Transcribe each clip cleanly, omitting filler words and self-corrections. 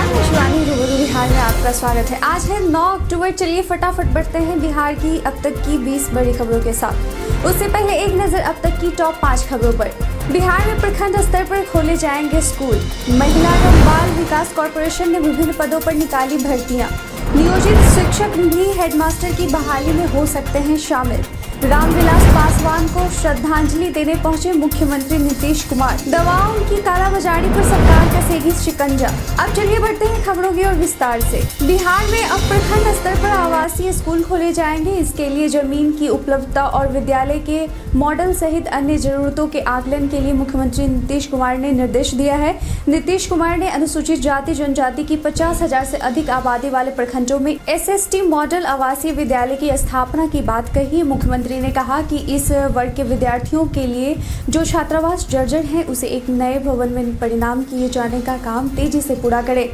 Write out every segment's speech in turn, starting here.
नमस्कार, मैं शिवानी रूबरू बिहार में आपका स्वागत है। आज है 9 अक्टूबर। चलिए फटाफट बढ़ते हैं बिहार की अब तक की 20 बड़ी खबरों के साथ। उससे पहले एक नज़र अब तक की टॉप 5 खबरों पर। बिहार में प्रखंड स्तर पर खोले जाएंगे स्कूल। महिला एवं बाल विकास कॉर्पोरेशन ने विभिन्न पदों पर निकाली भर्तियां। नियोजित शिक्षक भी हेडमास्टर की बहाली में हो सकते हैं शामिल। रामविलास पासवान को श्रद्धांजलि देने पहुंचे मुख्यमंत्री नीतीश कुमार। दवाओं की कालाबाजारी पर सरकार कसेगी शिकंजा। अब चलिए बढ़ते हैं खबरों की ओर विस्तार से। बिहार में अब प्रखंड स्तर पर आवासीय स्कूल खोले जाएंगे। इसके लिए जमीन की उपलब्धता और विद्यालय के मॉडल सहित अन्य जरूरतों के आकलन के लिए मुख्यमंत्री नीतीश कुमार ने निर्देश दिया है। नीतीश कुमार ने अनुसूचित जाति जनजाति की 50,000 से अधिक आबादी वाले प्रखंडों में SST मॉडल आवासीय विद्यालय की स्थापना की बात कही। मुख्यमंत्री ने कहा कि इस वर्ग के विद्यार्थियों के लिए जो छात्रावास जर्जर हैं उसे एक नए भवन में परिणाम किए जाने का काम तेजी से पूरा करें।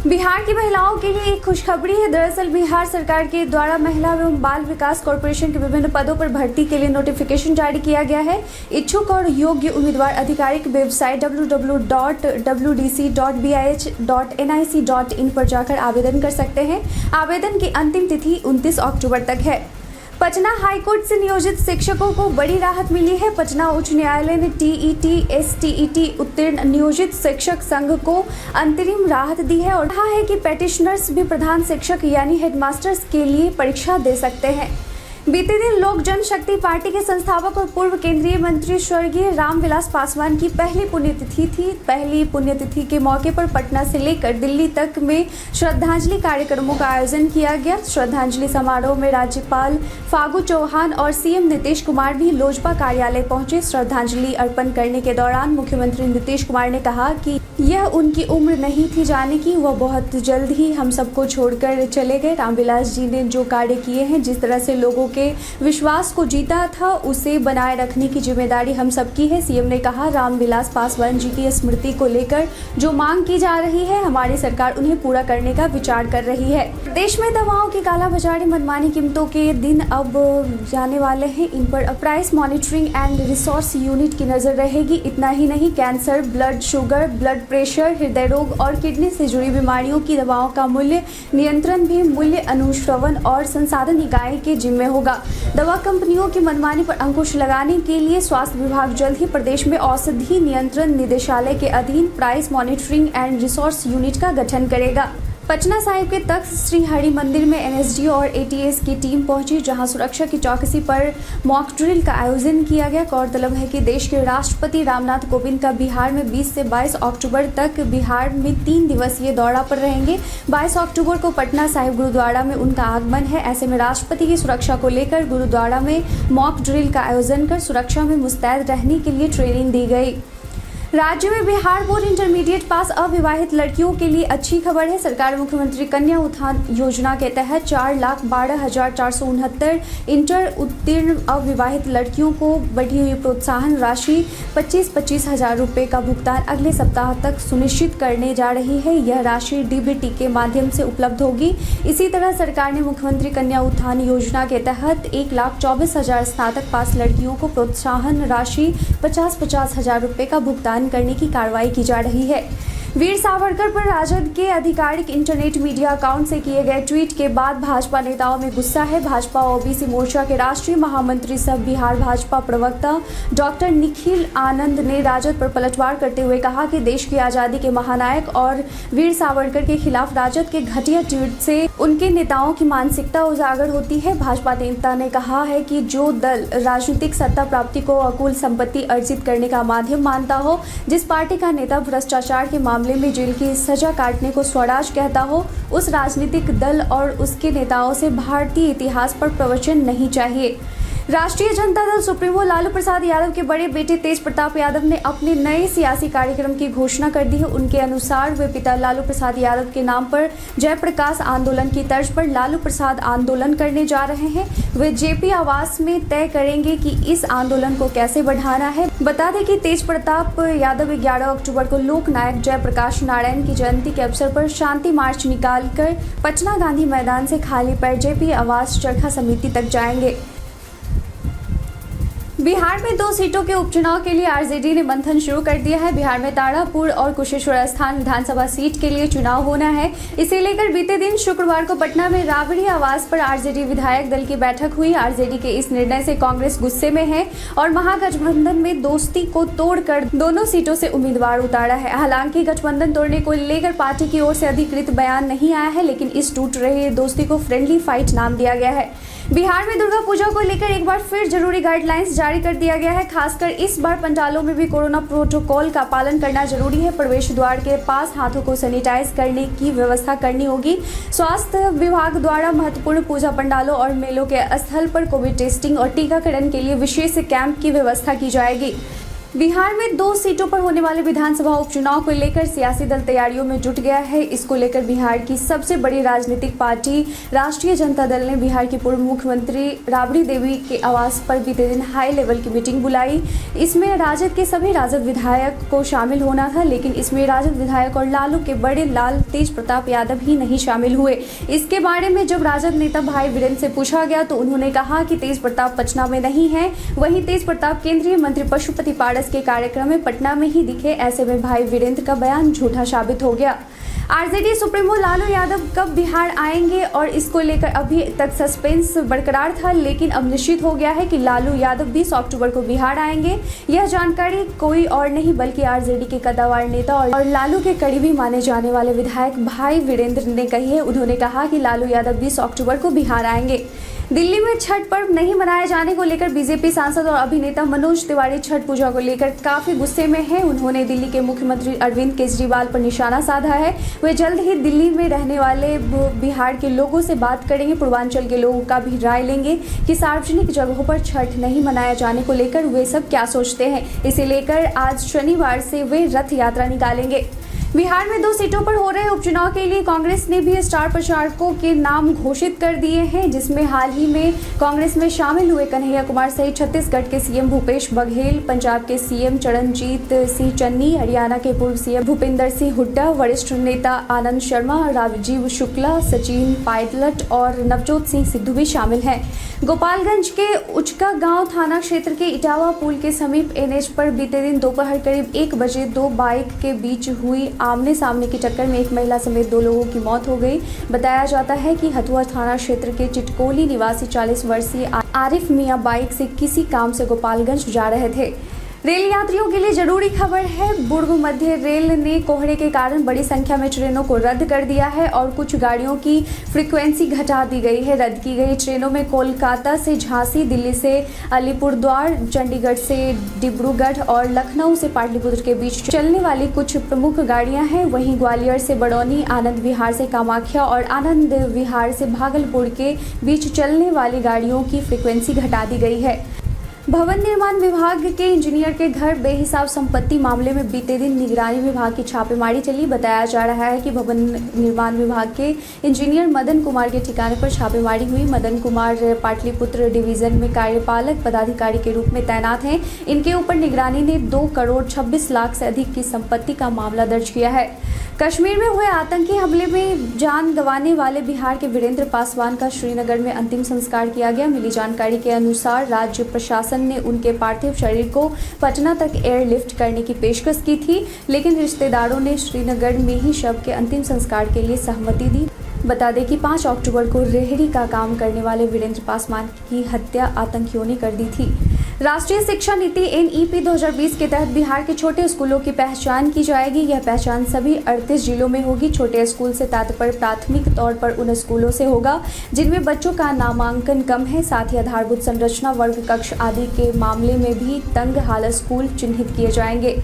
बिहार की महिलाओं के लिए एक खुशखबरी है। दरअसल बिहार सरकार के द्वारा महिला एवं बाल विकास कॉर्पोरेशन के विभिन्न पदों पर भर्ती के लिए नोटिफिकेशन जारी किया गया है। इच्छुक और योग्य उम्मीदवार आधिकारिक वेबसाइट www.wdc.bih.nic.in पर जाकर आवेदन कर सकते हैं। आवेदन की अंतिम तिथि 29 अक्टूबर तक है। पटना हाईकोर्ट से नियोजित शिक्षकों को बड़ी राहत मिली है। पटना उच्च न्यायालय ने TET STET उत्तीर्ण नियोजित शिक्षक संघ को अंतरिम राहत दी है और कहा है कि पेटिशनर्स भी प्रधान शिक्षक यानी हेडमास्टर्स के लिए परीक्षा दे सकते हैं। बीते दिन लोक जनशक्ति पार्टी के संस्थापक और पूर्व केंद्रीय मंत्री स्वर्गीय रामविलास पासवान की पहली पुण्यतिथि थी। पहली पुण्यतिथि के मौके पर पटना से लेकर दिल्ली तक में श्रद्धांजलि कार्यक्रमों का आयोजन किया गया। श्रद्धांजलि समारोह में राज्यपाल फागू चौहान और CM नीतीश कुमार भी लोजपा कार्यालय पहुंचे। श्रद्धांजलि अर्पण करने के दौरान मुख्यमंत्री नीतीश कुमार ने कहा कि यह उनकी उम्र नहीं थी जाने की, वह बहुत जल्द ही हम सबको छोड़कर चले गए। रामविलास जी ने जो कार्य किए हैं, जिस तरह से लोगों के विश्वास को जीता था, उसे बनाए रखने की जिम्मेदारी हम सबकी है। CM ने कहा, रामविलास पासवान जी की स्मृति को लेकर जो मांग की जा रही है, हमारी सरकार उन्हें पूरा करने का विचार कर रही है। देश में दवाओं की कालाबाजारी मनमानी कीमतों के दिन अब जाने वाले हैं। इन पर price monitoring and resource unit की नजर रहेगी। इतना ही नहीं, cancer, blood sugar, blood pressure, हृदय रोग और किडनी से जुड़ी बीमारियों की दवाओं का मूल्य नियंत्रण भी मूल्य अनुश्रवण और संसाधन इकाई के जिम्मे होगा। दवा कंपनियों की मनमानी पर अंकुश लगाने के लिए स्वास्थ्य विभाग जल्द ही प्रदेश में औषधि नियंत्रण निदेशालय के अधीन price monitoring and resource unit का गठन करेगा। पटना साहिब के तख्त श्री हरि मंदिर में NSD और ATS की टीम पहुंची, जहां सुरक्षा की चौकसी पर मॉक ड्रिल का आयोजन किया गया। गौरतलब है कि देश के राष्ट्रपति रामनाथ कोविंद का बिहार में 20 से 22 अक्टूबर तक बिहार में 3 दिवसीय दौरा पर रहेंगे। 22 अक्टूबर को पटना साहिब गुरुद्वारा में उनका आगमन है। ऐसे में राष्ट्रपति की सुरक्षा को लेकर गुरुद्वारा में मॉक ड्रिल का आयोजन कर सुरक्षा में मुस्तैद रहने के लिए ट्रेनिंग दी गई। राज्य में बिहार बोर्ड इंटरमीडिएट पास अविवाहित लड़कियों के लिए अच्छी खबर है। सरकार मुख्यमंत्री कन्या उत्थान योजना के तहत 4,12,469 इंटर उत्तीर्ण अविवाहित लड़कियों को बढ़ी हुई प्रोत्साहन राशि 25,000 रुपये का भुगतान अगले सप्ताह तक सुनिश्चित करने जा रही है। यह राशि DBT के माध्यम से उपलब्ध होगी। इसी तरह सरकार ने मुख्यमंत्री कन्या उत्थान योजना के तहत 1,24,000 स्नातक पास लड़कियों को प्रोत्साहन राशि 50,000 रुपये का भुगतान करने की कार्रवाई की जा रही है। वीर सावरकर पर राजद के आधिकारिक इंटरनेट मीडिया अकाउंट से किए गए ट्वीट के बाद भाजपा नेताओं में गुस्सा है। भाजपा OBC मोर्चा के राष्ट्रीय महामंत्री सह बिहार भाजपा प्रवक्ता डॉक्टर निखिल आनंद ने राजद पर पलटवार करते हुए कहा कि देश की आज़ादी के महानायक और वीर सावरकर के खिलाफ राजद के घटिया ट्वीट से उनके नेताओं की मानसिकता उजागर होती है। भाजपा नेता ने कहा है कि जो दल राजनीतिक सत्ता प्राप्ति को अकुल संपत्ति अर्जित करने का माध्यम मानता हो, जिस पार्टी का नेता भ्रष्टाचार के मामले में जेल की सजा काटने को स्वराज कहता हो, उस राजनीतिक दल और उसके नेताओं से भारतीय इतिहास पर प्रवचन नहीं चाहिए। राष्ट्रीय जनता दल सुप्रीमो लालू प्रसाद यादव के बड़े बेटे तेज प्रताप यादव ने अपने नए सियासी कार्यक्रम की घोषणा कर दी है। उनके अनुसार वे पिता लालू प्रसाद यादव के नाम पर जयप्रकाश आंदोलन की तर्ज पर लालू प्रसाद आंदोलन करने जा रहे हैं। वे JP आवास में तय करेंगे कि इस आंदोलन को कैसे बढ़ाना है। बता दें कि तेज प्रताप यादव 11 अक्टूबर को लोक नायक जयप्रकाश नारायण की जयंती के अवसर पर शांति मार्च निकालकर पटना गांधी मैदान से खाली पैर JP आवास चरखा समिति तक जाएंगे। बिहार में 2 सीटों के उपचुनाव के लिए आरजेडी ने मंथन शुरू कर दिया है। बिहार में तारापुर और कुशेश्वर स्थान विधानसभा सीट के लिए चुनाव होना है। इसे लेकर बीते दिन शुक्रवार को पटना में राबड़ी आवास पर आरजेडी विधायक दल की बैठक हुई। आरजेडी के इस निर्णय से कांग्रेस गुस्से में है और महागठबंधन में दोस्ती को तोड़कर दोनों सीटों से उम्मीदवार उतारा है। हालांकि गठबंधन तोड़ने को लेकर पार्टी की ओर से अधिकृत बयान नहीं आया है, लेकिन इस टूट रही दोस्ती को फ्रेंडली फाइट नाम दिया गया है। बिहार में दुर्गा पूजा को लेकर एक बार फिर जरूरी गाइडलाइंस जारी कर दिया गया है। खासकर इस बार पंडालों में भी कोरोना प्रोटोकॉल का पालन करना जरूरी है। प्रवेश द्वार के पास हाथों को सैनिटाइज करने की व्यवस्था करनी होगी। स्वास्थ्य विभाग द्वारा महत्वपूर्ण पूजा पंडालों और मेलों के स्थल पर कोविड टेस्टिंग और टीकाकरण के लिए विशेष कैंप की व्यवस्था की जाएगी। बिहार में 2 सीटों पर होने वाले विधानसभा उपचुनाव को लेकर सियासी दल तैयारियों में जुट गया है। इसको लेकर बिहार की सबसे बड़ी राजनीतिक पार्टी राष्ट्रीय जनता दल ने बिहार की पूर्व मुख्यमंत्री राबड़ी देवी के आवास पर बीते दिन हाई लेवल की मीटिंग बुलाई। इसमें राजद के सभी राजद विधायक को शामिल होना था, लेकिन इसमें राजद विधायक और लालू के बड़े लाल तेज प्रताप यादव ही नहीं शामिल हुए। इसके बारे में जब राजद नेता भाई वीरेंद्र से पूछा गया तो उन्होंने कहा कि तेज प्रताप पटना में नहीं है। वहीं तेज प्रताप केंद्रीय मंत्री पशुपति पारस के कार्यक्रम में पटना में ही दिखे। ऐसे में भाई वीरेंद्र का बयान झूठा साबित हो गया। आरजेडी सुप्रीमो लालू यादव कब बिहार आएंगे और इसको लेकर अभी तक सस्पेंस बरकरार था, लेकिन अब निश्चित हो गया है कि लालू यादव 20 अक्टूबर को बिहार आएंगे। यह जानकारी कोई और नहीं बल्कि आरजेडी के कद्दावर नेता और लालू के करीबी माने जाने वाले विधायक भाई वीरेंद्र ने कही है। उन्होंने कहा कि लालू यादव 20 अक्टूबर को बिहार आएंगे। दिल्ली में छठ पर्व नहीं मनाए जाने को लेकर बीजेपी सांसद और अभिनेता मनोज तिवारी छठ पूजा को लेकर काफी गुस्से में हैं। उन्होंने दिल्ली के मुख्यमंत्री अरविंद केजरीवाल पर निशाना साधा है। वे जल्द ही दिल्ली में रहने वाले बिहार के लोगों से बात करेंगे। पूर्वांचल के लोगों का भी राय लेंगे कि सार्वजनिक जगहों पर छठ नहीं मनाया जाने को लेकर वे सब क्या सोचते हैं। इसे लेकर आज शनिवार से वे रथ यात्रा निकालेंगे। बिहार में 2 सीटों पर हो रहे उपचुनाव के लिए कांग्रेस ने भी स्टार प्रचारकों के नाम घोषित कर दिए हैं, जिसमें हाल ही में कांग्रेस में शामिल हुए कन्हैया कुमार सहित छत्तीसगढ़ के सीएम भूपेश बघेल, पंजाब के सीएम चरणजीत सिंह चन्नी, हरियाणा के पूर्व सीएम भूपिंदर सिंह हुड्डा, वरिष्ठ नेता आनंद शर्मा, राजीव शुक्ला, सचिन पायलट और नवजोत सिंह सिद्धू भी शामिल हैं। गोपालगंज के उचका गांव थाना क्षेत्र के इटावा पुल के समीप एनएच पर बीते दिन दोपहर करीब 1 बजे 2 बाइक के बीच हुई आमने सामने की टक्कर में एक महिला समेत 2 लोगों की मौत हो गई। बताया जाता है कि हथुआ थाना क्षेत्र के चिटकोली निवासी 40 वर्षीय आरिफ मियां बाइक से किसी काम से गोपालगंज जा रहे थे। रेल यात्रियों के लिए जरूरी खबर है। पूर्व मध्य रेल ने कोहरे के कारण बड़ी संख्या में ट्रेनों को रद्द कर दिया है और कुछ गाड़ियों की फ्रीक्वेंसी घटा दी गई है। रद्द की गई ट्रेनों में कोलकाता से झांसी, दिल्ली से अलीपुरद्वार, चंडीगढ़ से डिब्रूगढ़ और लखनऊ से पाटलिपुत्र के बीच चलने वाली कुछ प्रमुख गाड़ियां हैं। वहीं ग्वालियर से बड़ौनी, आनंद विहार से कामाख्या और आनंद विहार से भागलपुर के बीच चलने वाली गाड़ियों की फ्रीक्वेंसी घटा दी गई है। भवन निर्माण विभाग के इंजीनियर के घर बेहिसाब संपत्ति मामले में बीते दिन निगरानी विभाग की छापेमारी चली। बताया जा रहा है कि भवन निर्माण विभाग के इंजीनियर मदन कुमार के ठिकाने पर छापेमारी हुई। मदन कुमार पाटलिपुत्र डिवीजन में कार्यपालक पदाधिकारी के रूप में तैनात हैं। इनके ऊपर निगरानी ने 2 करोड़ 26 लाख से अधिक की संपत्ति का मामला दर्ज किया है। कश्मीर में हुए आतंकी हमले में जान गंवाने वाले बिहार के वीरेंद्र पासवान का श्रीनगर में अंतिम संस्कार किया गया। मिली जानकारी के अनुसार राज्य प्रशासन ने उनके पार्थिव शरीर को पटना तक एयरलिफ्ट करने की पेशकश की थी, लेकिन रिश्तेदारों ने श्रीनगर में ही शव के अंतिम संस्कार के लिए सहमति दी। बता दें कि 5 अक्टूबर को रेहड़ी का काम करने वाले वीरेंद्र पासवान की हत्या आतंकियों ने कर दी थी। राष्ट्रीय शिक्षा नीति NEP 2020 के तहत बिहार के छोटे स्कूलों की पहचान की जाएगी। यह पहचान सभी 38 जिलों में होगी। छोटे स्कूल से तात्पर्य प्राथमिक तौर पर उन स्कूलों से होगा जिनमें बच्चों का नामांकन कम है। साथ ही आधारभूत संरचना, वर्ग कक्ष आदि के मामले में भी तंग हालत स्कूल चिन्हित किए जाएंगे।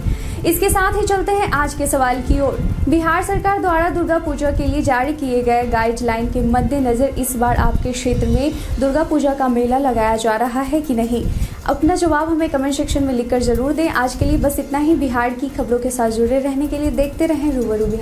इसके साथ ही चलते हैं आज के सवाल की ओर। बिहार सरकार द्वारा दुर्गा पूजा के लिए जारी किए गए गाइडलाइन के मद्देनजर इस बार आपके क्षेत्र में दुर्गा पूजा का मेला लगाया जा रहा है कि नहीं? अपना जवाब हमें कमेंट सेक्शन में लिखकर जरूर दें। आज के लिए बस इतना ही। बिहार की खबरों के साथ जुड़े रहने के लिए देखते रहें रूबरू बिहार।